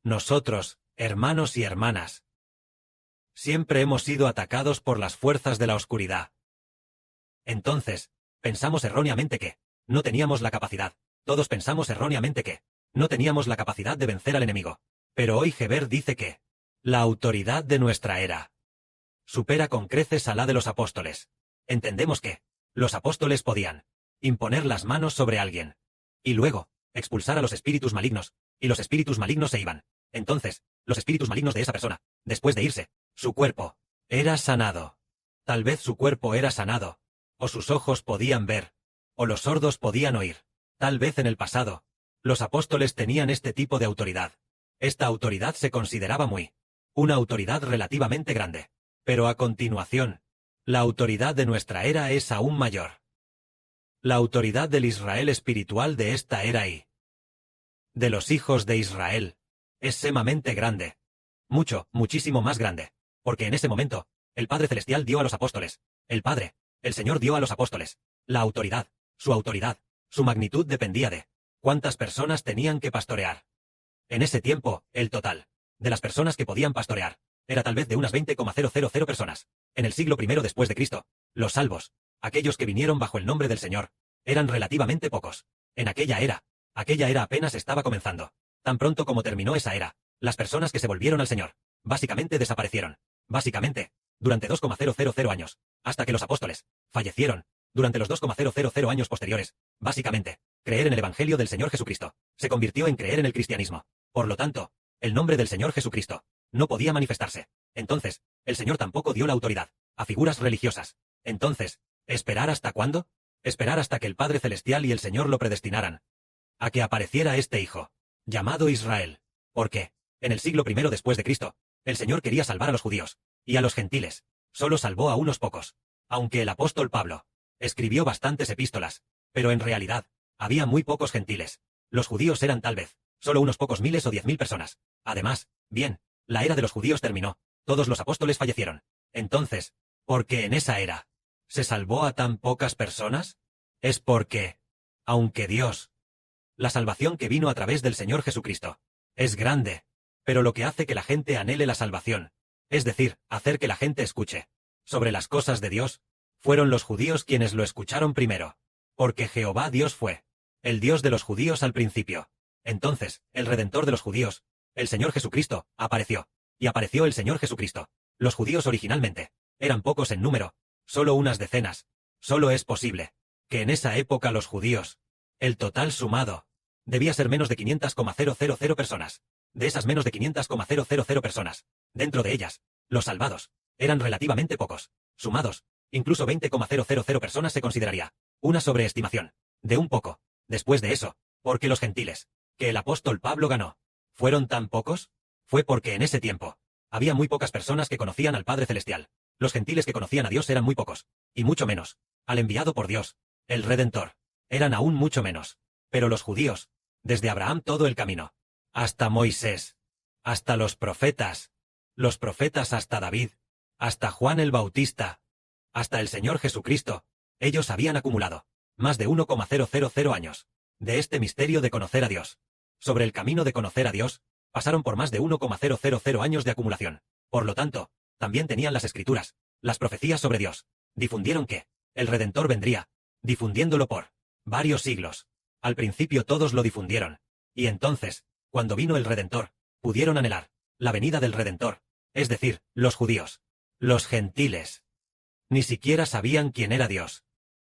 Nosotros, hermanos y hermanas, siempre hemos sido atacados por las fuerzas de la oscuridad. Entonces, pensamos erróneamente que no teníamos la capacidad. Todos pensamos erróneamente que no teníamos la capacidad de vencer al enemigo. Pero hoy Geber dice que la autoridad de nuestra era supera con creces a la de los apóstoles. Entendemos que los apóstoles podían imponer las manos sobre alguien y luego expulsar a los espíritus malignos, y los espíritus malignos se iban. Entonces, los espíritus malignos de esa persona, después de irse, su cuerpo era sanado. Tal vez su cuerpo era sanado, o sus ojos podían ver, o los sordos podían oír. Tal vez en el pasado, los apóstoles tenían este tipo de autoridad. Esta autoridad se consideraba una autoridad relativamente grande. Pero a continuación, la autoridad de nuestra era es aún mayor. La autoridad del Israel espiritual de esta era y de los hijos de Israel es sumamente grande. Muchísimo más grande. Porque en ese momento, el Padre Celestial dio a los apóstoles. El Señor dio a los apóstoles. La autoridad, su magnitud dependía de cuántas personas tenían que pastorear. En ese tiempo, el total de las personas que podían pastorear era tal vez de unas 20,000 personas. En el siglo I después de Cristo, los salvos, aquellos que vinieron bajo el nombre del Señor, eran relativamente pocos. En aquella era apenas estaba comenzando. Tan pronto como terminó esa era, las personas que se volvieron al Señor, básicamente desaparecieron. Durante 2,000 años, hasta que los apóstoles fallecieron. Durante los 2,000 años posteriores, básicamente, creer en el Evangelio del Señor Jesucristo se convirtió en creer en el cristianismo. Por lo tanto, el nombre del Señor Jesucristo no podía manifestarse. Entonces, el Señor tampoco dio la autoridad a figuras religiosas. Entonces, ¿esperar hasta cuándo? Esperar hasta que el Padre Celestial y el Señor lo predestinaran a que apareciera este Hijo, llamado Israel. Porque, en el siglo I después de Cristo, el Señor quería salvar a los judíos y a los gentiles. Solo salvó a unos pocos. Aunque el apóstol Pablo escribió bastantes epístolas, pero en realidad, había muy pocos gentiles. Los judíos eran tal vez solo unos pocos miles o 10.000 personas. Además, la era de los judíos terminó. Todos los apóstoles fallecieron. Entonces, ¿por qué en esa era se salvó a tan pocas personas? Es porque, aunque la salvación que vino a través del Señor Jesucristo es grande, pero lo que hace que la gente anhele la salvación, es decir, hacer que la gente escuche sobre las cosas de Dios, fueron los judíos quienes lo escucharon primero. Porque Jehová Dios fue el Dios de los judíos al principio. Entonces, el Redentor de los judíos, el Señor Jesucristo, apareció. Y apareció el Señor Jesucristo. Los judíos originalmente eran pocos en número, solo unas decenas. Solo es posible que en esa época los judíos, el total sumado, debía ser menos de 500,000 personas. De esas menos de 500,000 personas, dentro de ellas, los salvados, eran relativamente pocos. Sumados, incluso 20,000 personas se consideraría una sobreestimación de un poco. Después de eso, ¿por qué los gentiles, que el apóstol Pablo ganó, fueron tan pocos? Fue porque en ese tiempo había muy pocas personas que conocían al Padre Celestial. Los gentiles que conocían a Dios eran muy pocos, y mucho menos al enviado por Dios, el Redentor, eran aún mucho menos. Pero los judíos, desde Abraham todo el camino, hasta Moisés, hasta los profetas hasta David, hasta Juan el Bautista, hasta el Señor Jesucristo, ellos habían acumulado más de 1,000 años de este misterio de conocer a Dios. Sobre el camino de conocer a Dios, pasaron por más de 1,000 años de acumulación. Por lo tanto, también tenían las escrituras, las profecías sobre Dios. Difundieron que el Redentor vendría, difundiéndolo por varios siglos. Al principio todos lo difundieron. Y entonces, cuando vino el Redentor, pudieron anhelar la venida del Redentor, es decir, los judíos. Los gentiles ni siquiera sabían quién era Dios.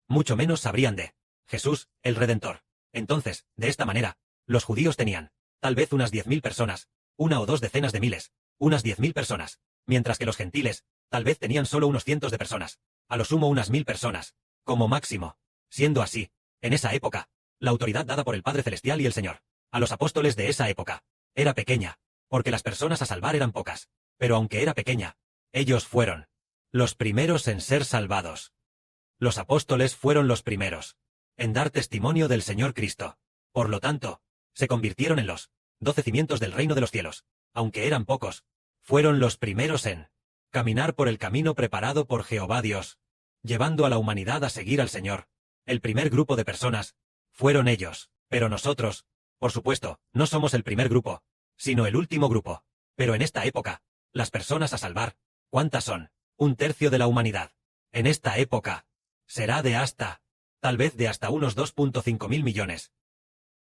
Mucho menos sabrían de Jesús, el Redentor. Entonces, de esta manera, los judíos tenían tal vez unas 10.000 personas, una o dos decenas de miles, unas 10.000 personas, mientras que los gentiles tal vez tenían solo unos cientos de personas, a lo sumo unas 1.000 personas, como máximo. Siendo así, en esa época, la autoridad dada por el Padre Celestial y el Señor a los apóstoles de esa época era pequeña, porque las personas a salvar eran pocas. Pero aunque era pequeña, ellos fueron los primeros en ser salvados. Los apóstoles fueron los primeros en dar testimonio del Señor Cristo. Por lo tanto, se convirtieron en los 12 cimientos del reino de los cielos. Aunque eran pocos, fueron los primeros en caminar por el camino preparado por Jehová Dios, llevando a la humanidad a seguir al Señor. El primer grupo de personas fueron ellos. Pero nosotros, por supuesto, no somos el primer grupo, sino el último grupo. Pero en esta época, las personas a salvar, ¿cuántas son? 1/3 de la humanidad. En esta época, será tal vez de hasta unos 2.5 mil millones.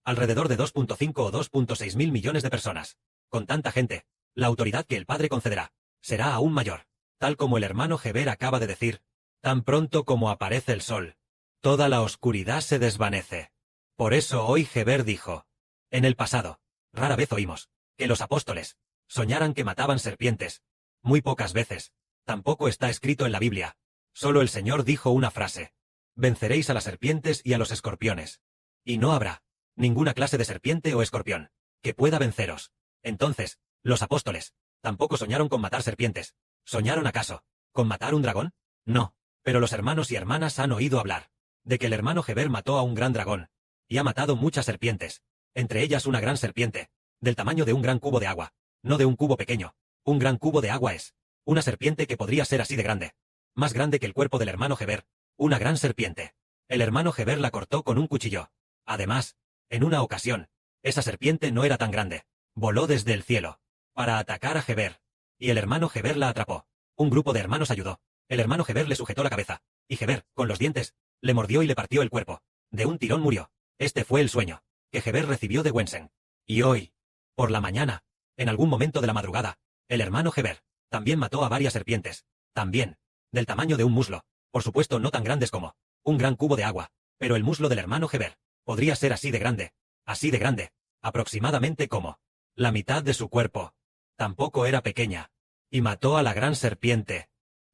Alrededor de 2.5 o 2.6 mil millones de personas. Con tanta gente, la autoridad que el Padre concederá será aún mayor. Tal como el hermano Heber acaba de decir, tan pronto como aparece el sol, toda la oscuridad se desvanece. Por eso hoy Heber dijo, en el pasado, rara vez oímos, que los apóstoles soñaran que mataban serpientes. Muy pocas veces. Tampoco está escrito en la Biblia. Solo el Señor dijo una frase. Venceréis a las serpientes y a los escorpiones. Y no habrá ninguna clase de serpiente o escorpión que pueda venceros. Entonces, los apóstoles tampoco soñaron con matar serpientes. ¿Soñaron acaso con matar un dragón? No. Pero los hermanos y hermanas han oído hablar de que el hermano Heber mató a un gran dragón y ha matado muchas serpientes, entre ellas una gran serpiente, del tamaño de un gran cubo de agua, no de un cubo pequeño. Un gran cubo de agua es una serpiente que podría ser así de grande, más grande que el cuerpo del hermano Heber, una gran serpiente. El hermano Heber la cortó con un cuchillo. Además, en una ocasión, esa serpiente no era tan grande, voló desde el cielo para atacar a Heber, y el hermano Heber la atrapó. Un grupo de hermanos ayudó. El hermano Heber le sujetó la cabeza, y Heber, con los dientes, le mordió y le partió el cuerpo. De un tirón murió. Este fue el sueño que Heber recibió de Wensen. Y hoy, por la mañana, en algún momento de la madrugada, el hermano Heber también mató a varias serpientes, también, del tamaño de un muslo, por supuesto no tan grandes como un gran cubo de agua, pero el muslo del hermano Heber podría ser así de grande, aproximadamente como la mitad de su cuerpo. Tampoco era pequeña. Y mató a la gran serpiente.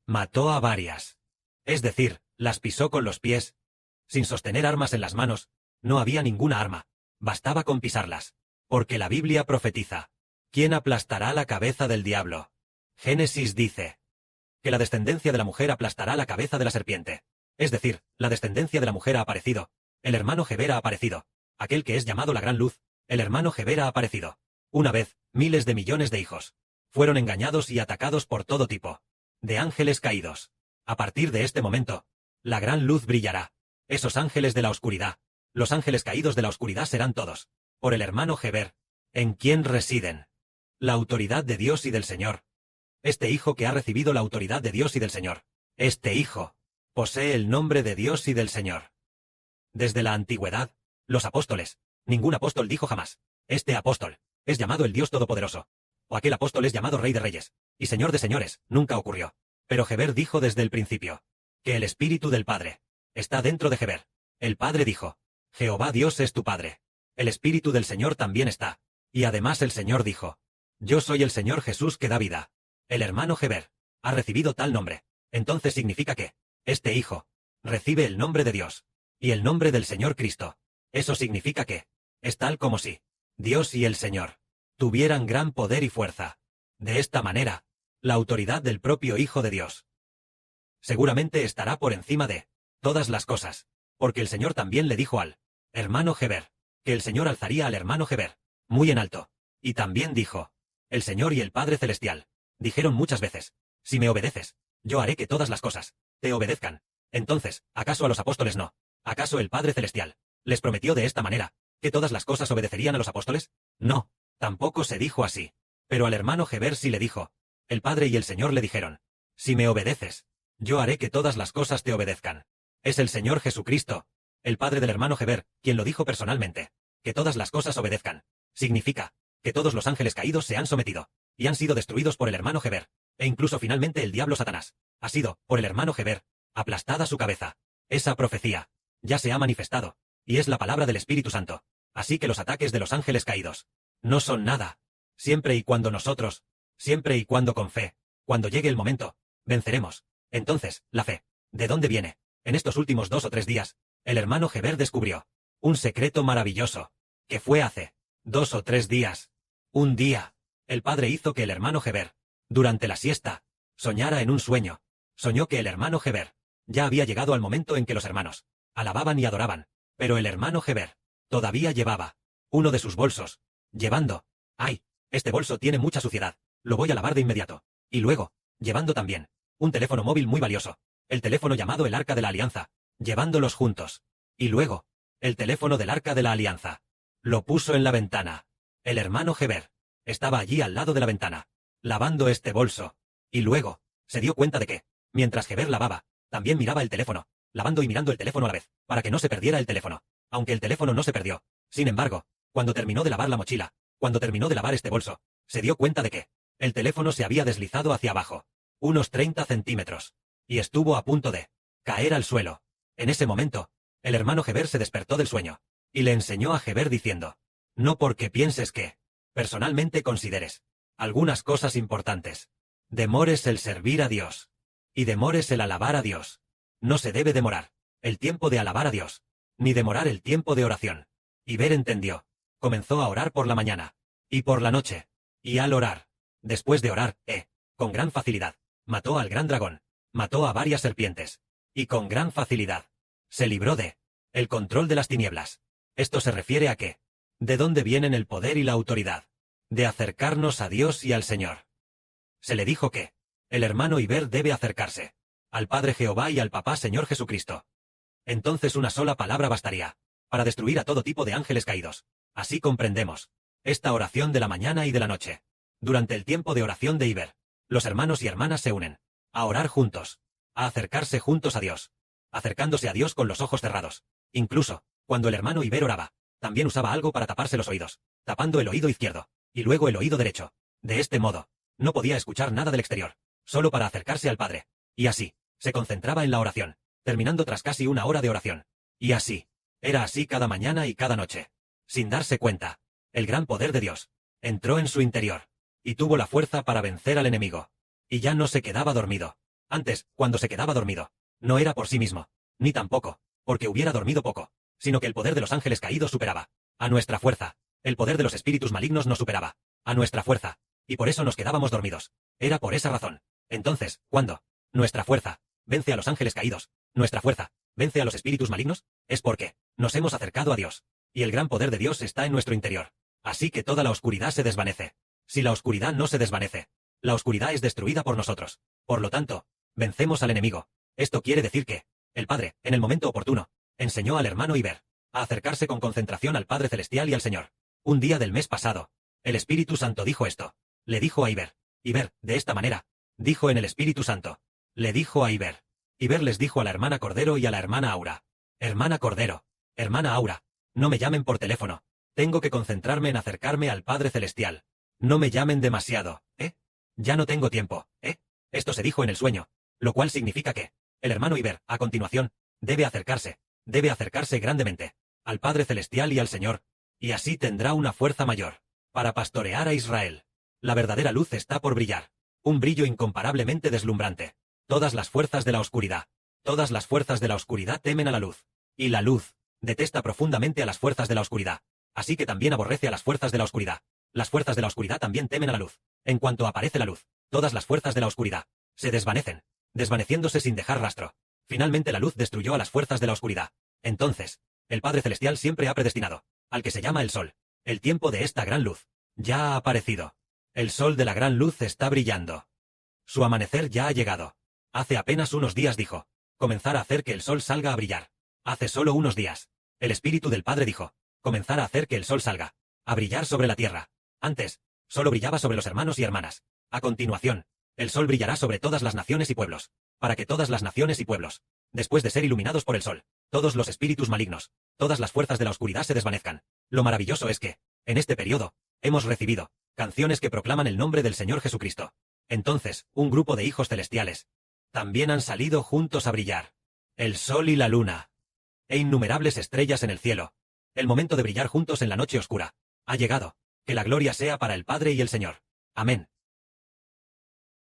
Mató a varias. Es decir, las pisó con los pies. Sin sostener armas en las manos, no había ninguna arma. Bastaba con pisarlas. Porque la Biblia profetiza. ¿Quién aplastará la cabeza del diablo? Génesis dice que la descendencia de la mujer aplastará la cabeza de la serpiente. Es decir, la descendencia de la mujer ha aparecido. El hermano Heber ha aparecido. Aquel que es llamado la gran luz, el hermano Heber ha aparecido. Una vez, miles de millones de hijos fueron engañados y atacados por todo tipo de ángeles caídos. A partir de este momento, la gran luz brillará. Esos ángeles de la oscuridad, los ángeles caídos de la oscuridad serán todos, por el hermano Heber, en quien residen la autoridad de Dios y del Señor. Este hijo que ha recibido la autoridad de Dios y del Señor, este hijo, posee el nombre de Dios y del Señor. Desde la antigüedad, los apóstoles, ningún apóstol dijo jamás, este apóstol es llamado el Dios Todopoderoso, o aquel apóstol es llamado Rey de Reyes y Señor de Señores, nunca ocurrió. Pero Heber dijo desde el principio que el Espíritu del Padre está dentro de Heber. El Padre dijo, Jehová Dios es tu Padre. El Espíritu del Señor también está. Y además el Señor dijo, yo soy el Señor Jesús que da vida. El hermano Heber ha recibido tal nombre. Entonces significa que este hijo recibe el nombre de Dios y el nombre del Señor Cristo. Eso significa que es tal como si Dios y el Señor tuvieran gran poder y fuerza. De esta manera, la autoridad del propio Hijo de Dios seguramente estará por encima de todas las cosas, porque el Señor también le dijo al hermano Heber que el Señor alzaría al hermano Heber muy en alto. Y también dijo, el Señor y el Padre Celestial dijeron muchas veces, si me obedeces, yo haré que todas las cosas te obedezcan. Entonces, ¿acaso a los apóstoles no? ¿Acaso el Padre Celestial les prometió de esta manera que todas las cosas obedecerían a los apóstoles? No, tampoco se dijo así. Pero al hermano Heber sí le dijo, el Padre y el Señor le dijeron, si me obedeces, yo haré que todas las cosas te obedezcan. Es el Señor Jesucristo, el Padre del hermano Heber, quien lo dijo personalmente, que todas las cosas obedezcan. Significa que todos los ángeles caídos se han sometido y han sido destruidos por el hermano Heber, e incluso finalmente el diablo Satanás ha sido, por el hermano Heber, aplastada su cabeza. Esa profecía ya se ha manifestado, y es la palabra del Espíritu Santo. Así que los ataques de los ángeles caídos no son nada. Siempre y cuando nosotros, siempre y cuando con fe, cuando llegue el momento, venceremos. Entonces, la fe, ¿de dónde viene? En estos últimos 2 o 3 días, el hermano Heber descubrió un secreto maravilloso, que fue hace 2 o 3 días. Un día, el padre hizo que el hermano Heber, durante la siesta, soñara en un sueño. Soñó que el hermano Heber ya había llegado al momento en que los hermanos alababan y adoraban, pero el hermano Heber todavía llevaba uno de sus bolsos, llevando, ¡ay! Este bolso tiene mucha suciedad, lo voy a lavar de inmediato. Y luego, llevando también un teléfono móvil muy valioso, el teléfono llamado el Arca de la Alianza, llevándolos juntos. Y luego, el teléfono del Arca de la Alianza. Lo puso en la ventana. El hermano Heber estaba allí al lado de la ventana, lavando este bolso. Y luego, se dio cuenta de que, mientras Heber lavaba, también miraba el teléfono, lavando y mirando el teléfono a la vez, para que no se perdiera el teléfono. Aunque el teléfono no se perdió. Sin embargo, cuando terminó de lavar la mochila, cuando terminó de lavar este bolso, se dio cuenta de que el teléfono se había deslizado hacia abajo, unos 30 centímetros, y estuvo a punto de caer al suelo. En ese momento, el hermano Heber se despertó del sueño, y le enseñó a Heber diciendo, no porque pienses que, personalmente consideres, algunas cosas importantes. Demores el servir a Dios. Y demores el alabar a Dios. No se debe demorar el tiempo de alabar a Dios, ni demorar el tiempo de oración. Y Ver entendió. Comenzó a orar por la mañana, y por la noche, y al orar. Después de orar, con gran facilidad, mató al gran dragón, mató a varias serpientes, y con gran facilidad, se libró de el control de las tinieblas. Esto se refiere a que, ¿de dónde vienen el poder y la autoridad? De acercarnos a Dios y al Señor. Se le dijo que el hermano Iber debe acercarse al Padre Jehová y al Papá Señor Jesucristo. Entonces una sola palabra bastaría para destruir a todo tipo de ángeles caídos. Así comprendemos esta oración de la mañana y de la noche. Durante el tiempo de oración de Iber, los hermanos y hermanas se unen a orar juntos, a acercarse juntos a Dios, acercándose a Dios con los ojos cerrados. Incluso, cuando el hermano Iber oraba, también usaba algo para taparse los oídos, tapando el oído izquierdo, y luego el oído derecho. De este modo, no podía escuchar nada del exterior, solo para acercarse al Padre. Y así, se concentraba en la oración, terminando tras casi una hora de oración. Y así, era así cada mañana y cada noche. Sin darse cuenta, el gran poder de Dios entró en su interior, y tuvo la fuerza para vencer al enemigo. Y ya no se quedaba dormido. Antes, cuando se quedaba dormido, no era por sí mismo, ni tampoco, porque hubiera dormido poco, sino que el poder de los ángeles caídos superaba a nuestra fuerza. El poder de los espíritus malignos nos superaba a nuestra fuerza, y por eso nos quedábamos dormidos. Era por esa razón. Entonces, cuando nuestra fuerza vence a los ángeles caídos, nuestra fuerza vence a los espíritus malignos, es porque nos hemos acercado a Dios, y el gran poder de Dios está en nuestro interior. Así que toda la oscuridad se desvanece. Si la oscuridad no se desvanece, la oscuridad es destruida por nosotros. Por lo tanto, vencemos al enemigo. Esto quiere decir que el Padre, en el momento oportuno, enseñó al hermano Iber a acercarse con concentración al Padre Celestial y al Señor. Un día del mes pasado, el Espíritu Santo dijo esto. Le dijo a Iber, de esta manera, dijo en el Espíritu Santo. Le dijo a Iber. Iber les dijo a la hermana Cordero y a la hermana Aura. Hermana Cordero, hermana Aura, no me llamen por teléfono. Tengo que concentrarme en acercarme al Padre Celestial. No me llamen demasiado, Ya no tengo tiempo, Esto se dijo en el sueño, lo cual significa que el hermano Iber, a continuación, debe acercarse grandemente al Padre Celestial y al Señor, y así tendrá una fuerza mayor para pastorear a Israel. La verdadera luz está por brillar, un brillo incomparablemente deslumbrante. Todas las fuerzas de la oscuridad temen a la luz, y la luz detesta profundamente a las fuerzas de la oscuridad, así que también aborrece a las fuerzas de la oscuridad. Las fuerzas de la oscuridad también temen a la luz. En cuanto aparece la luz, todas las fuerzas de la oscuridad se desvanecen, desvaneciéndose sin dejar rastro. Finalmente la luz destruyó a las fuerzas de la oscuridad. Entonces, el Padre Celestial siempre ha predestinado al que se llama el sol. El tiempo de esta gran luz ya ha aparecido. El sol de la gran luz está brillando. Su amanecer ya ha llegado. Hace apenas unos días dijo, comenzar a hacer que el sol salga a brillar. Hace solo unos días, el Espíritu del Padre dijo, comenzar a hacer que el sol salga a brillar sobre la tierra. Antes, solo brillaba sobre los hermanos y hermanas. A continuación, el sol brillará sobre todas las naciones y pueblos, para que todas las naciones y pueblos, después de ser iluminados por el sol, todos los espíritus malignos, todas las fuerzas de la oscuridad se desvanezcan. Lo maravilloso es que, en este periodo, hemos recibido canciones que proclaman el nombre del Señor Jesucristo. Entonces, un grupo de hijos celestiales también han salido juntos a brillar. El sol y la luna, e innumerables estrellas en el cielo. El momento de brillar juntos en la noche oscura ha llegado. Que la gloria sea para el Padre y el Señor. Amén.